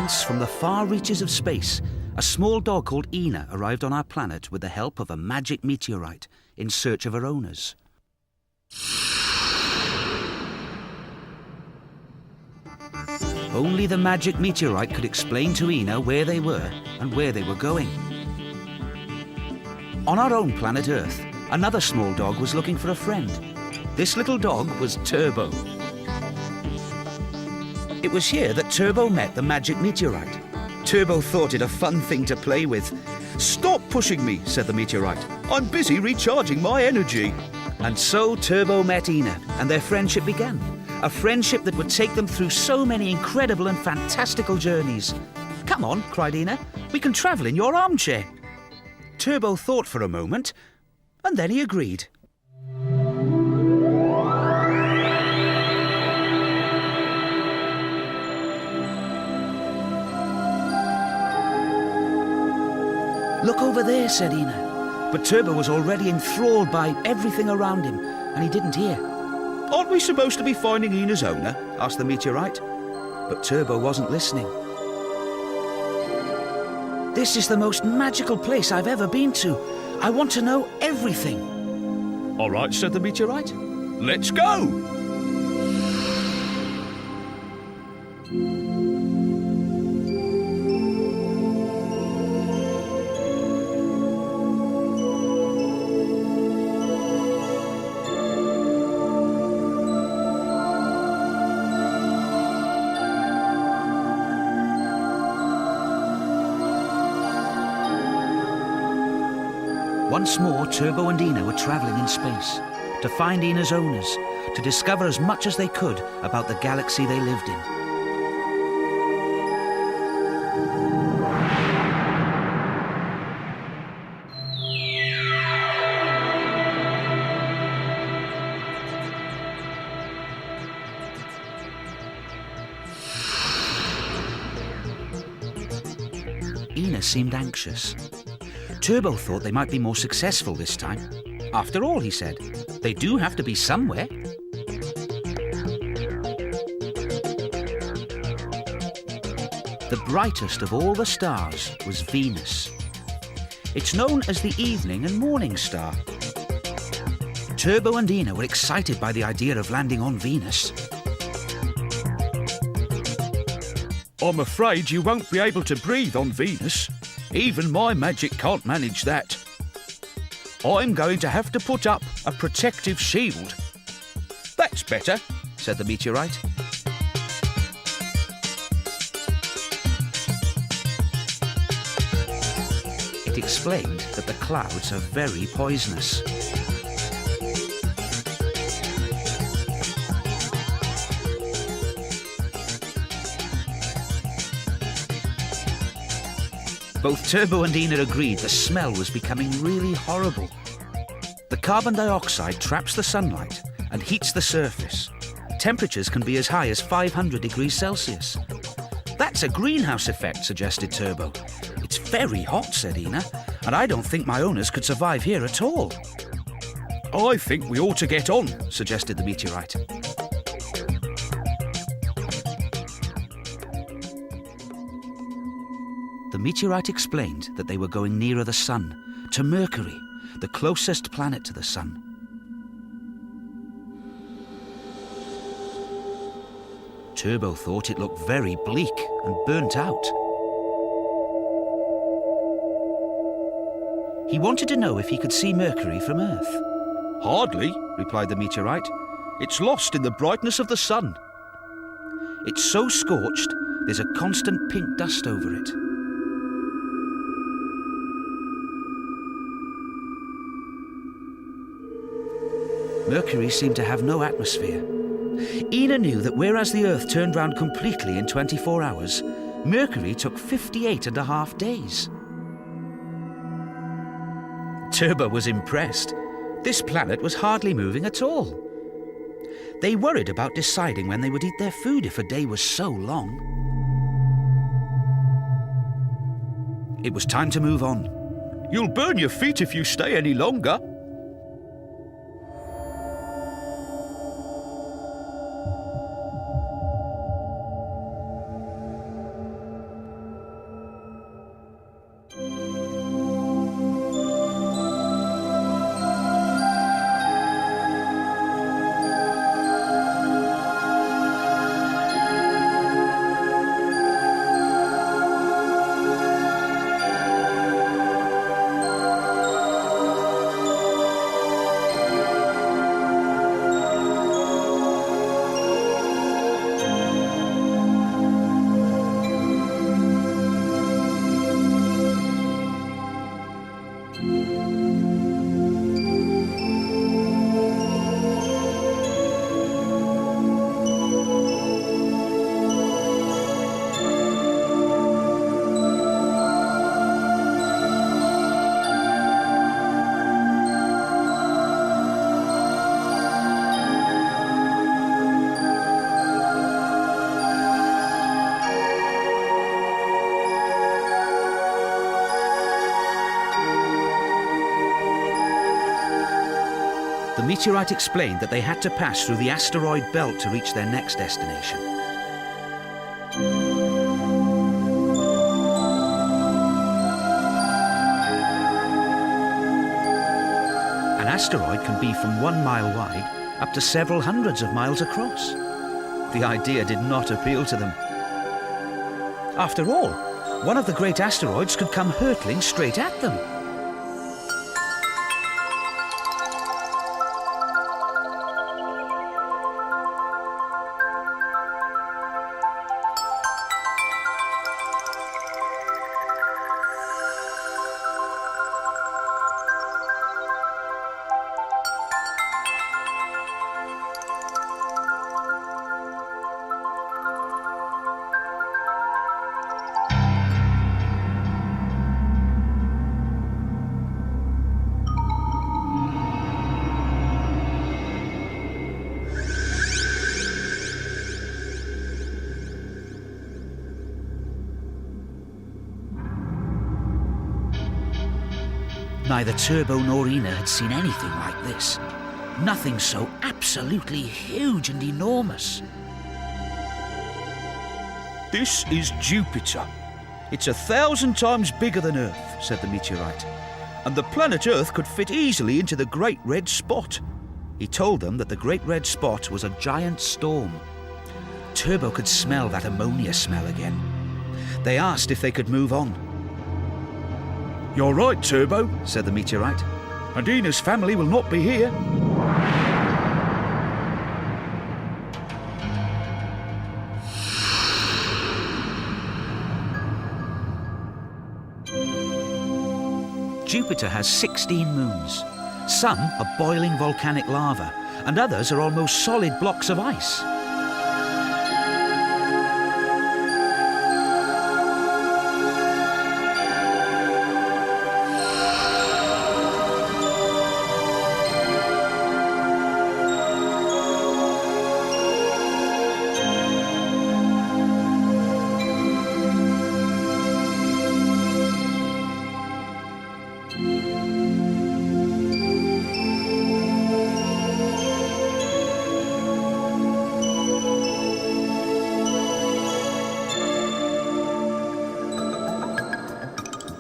Once, from the far reaches of space, a small dog called Ina arrived on our planet with the help of a magic meteorite in search of her owners. Only the magic meteorite could explain to Ina where they were and where they were going. On our own planet Earth, another small dog was looking for a friend. This little dog was Turbo. It was here that Turbo met the magic meteorite. Turbo thought it a fun thing to play with. "Stop pushing me," said the meteorite. "I'm busy recharging my energy." And so Turbo met Ina, and their friendship began. A friendship that would take them through so many incredible and fantastical journeys. "Come on," cried Ina, "we can travel in your armchair." Turbo thought for a moment, and then he agreed. "Look over there," said Ina. But Turbo was already enthralled by everything around him, and he didn't hear. "Aren't we supposed to be finding Ina's owner?" asked the meteorite. But Turbo wasn't listening. "This is the most magical place I've ever been to. I want to know everything." "All right," said the meteorite. "Let's go!" Once more, Turbo and Ina were travelling in space to find Ina's owners, to discover as much as they could about the galaxy they lived in. Ina seemed anxious. Turbo thought they might be more successful this time. After all, he said, they do have to be somewhere. The brightest of all the stars was Venus. It's known as the evening and morning star. Turbo and Ina were excited by the idea of landing on Venus. "I'm afraid you won't be able to breathe on Venus. Even my magic can't manage that. I'm going to have to put up a protective shield." "That's better," said the meteorite. It explained that the clouds are very poisonous. Both Turbo and Ina agreed the smell was becoming really horrible. The carbon dioxide traps the sunlight and heats the surface. Temperatures can be as high as 500 degrees Celsius. "That's a greenhouse effect," suggested Turbo. "It's very hot," said Ina, "and I don't think my owners could survive here at all." "I think we ought to get on," suggested the meteorite. The meteorite explained that they were going nearer the sun, to Mercury, the closest planet to the sun. Turbo thought it looked very bleak and burnt out. He wanted to know if he could see Mercury from Earth. "Hardly," replied the meteorite. "It's lost in the brightness of the sun. It's so scorched, there's a constant pink dust over it." Mercury seemed to have no atmosphere. Ina knew that whereas the Earth turned round completely in 24 hours, Mercury took 58.5 days. Turbo was impressed. This planet was hardly moving at all. They worried about deciding when they would eat their food if a day was so long. It was time to move on. "You'll burn your feet if you stay any longer." The meteorite explained that they had to pass through the asteroid belt to reach their next destination. An asteroid can be from 1 mile wide up to several hundreds of miles across. The idea did not appeal to them. After all, one of the great asteroids could come hurtling straight at them. Neither Turbo nor Ina had seen anything like this. Nothing so absolutely huge and enormous. This is Jupiter. It's 1,000 times bigger than Earth, said the meteorite. And the planet Earth could fit easily into the Great Red Spot. He told them that the Great Red Spot was a giant storm. Turbo could smell that ammonia smell again. They asked if they could move on. You're right, Turbo, said the meteorite. And Ina's family will not be here. Jupiter has 16 moons. Some are boiling volcanic lava, and others are almost solid blocks of ice.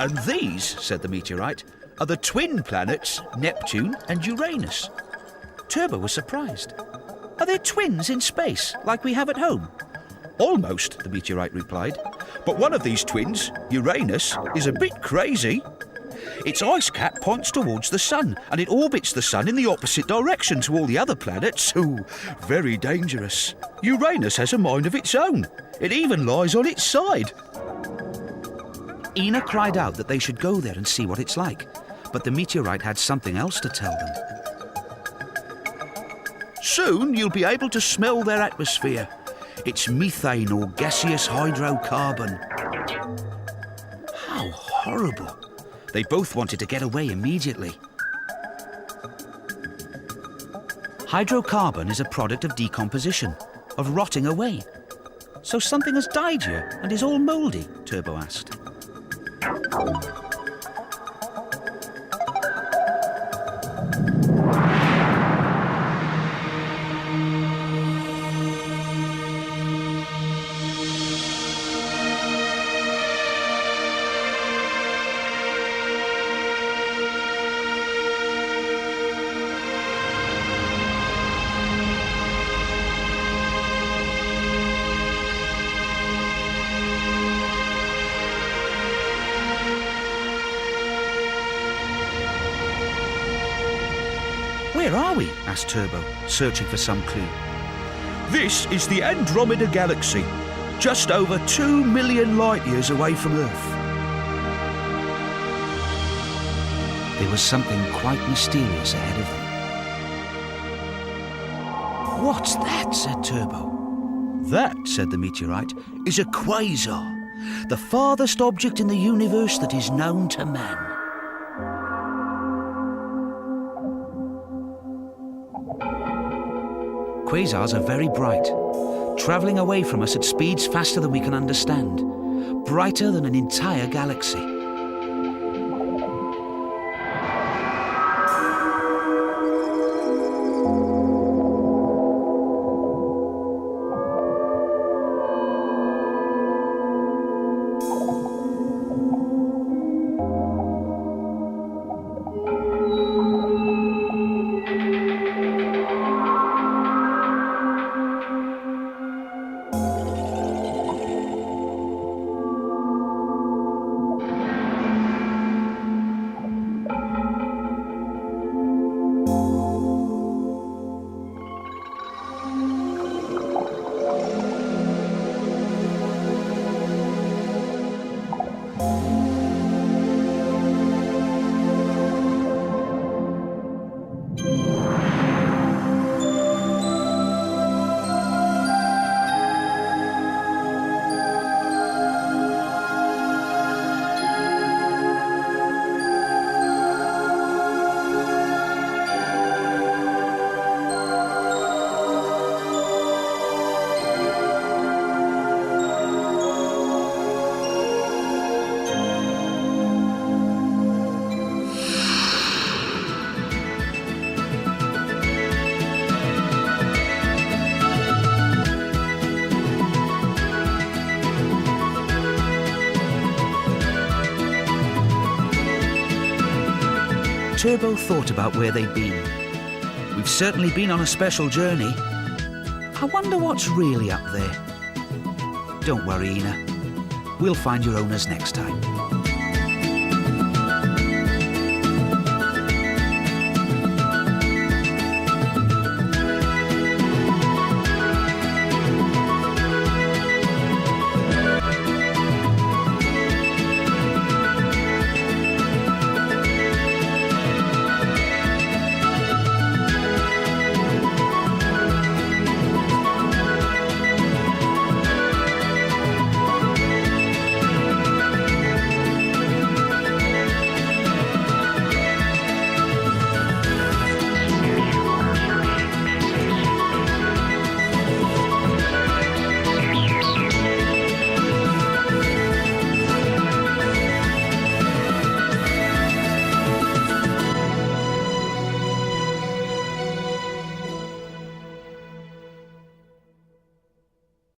And these, said the meteorite, are the twin planets Neptune and Uranus. Turbo was surprised. Are there twins in space, like we have at home? Almost, the meteorite replied. But one of these twins, Uranus, is a bit crazy. Its ice cap points towards the sun, and it orbits the sun in the opposite direction to all the other planets. Ooh, very dangerous. Uranus has a mind of its own. It even lies on its side. Ina cried out that they should go there and see what it's like, but the meteorite had something else to tell them. Soon you'll be able to smell their atmosphere. It's methane or gaseous hydrocarbon. How horrible. They both wanted to get away immediately. Hydrocarbon is a product of decomposition, of rotting away. So something has died here and is all mouldy, Turbo asked. Where are we? Asked Turbo, searching for some clue. This is the Andromeda Galaxy, just over 2 million light years away from Earth. There was something quite mysterious ahead of them. What's that? Said Turbo. That, said the meteorite, is a quasar, the farthest object in the universe that is known to man. Quasars are very bright, travelling away from us at speeds faster than we can understand, brighter than an entire galaxy. Turbo thought about where they'd been. We've certainly been on a special journey. I wonder what's really up there. Don't worry, Ina. We'll find your owners next time.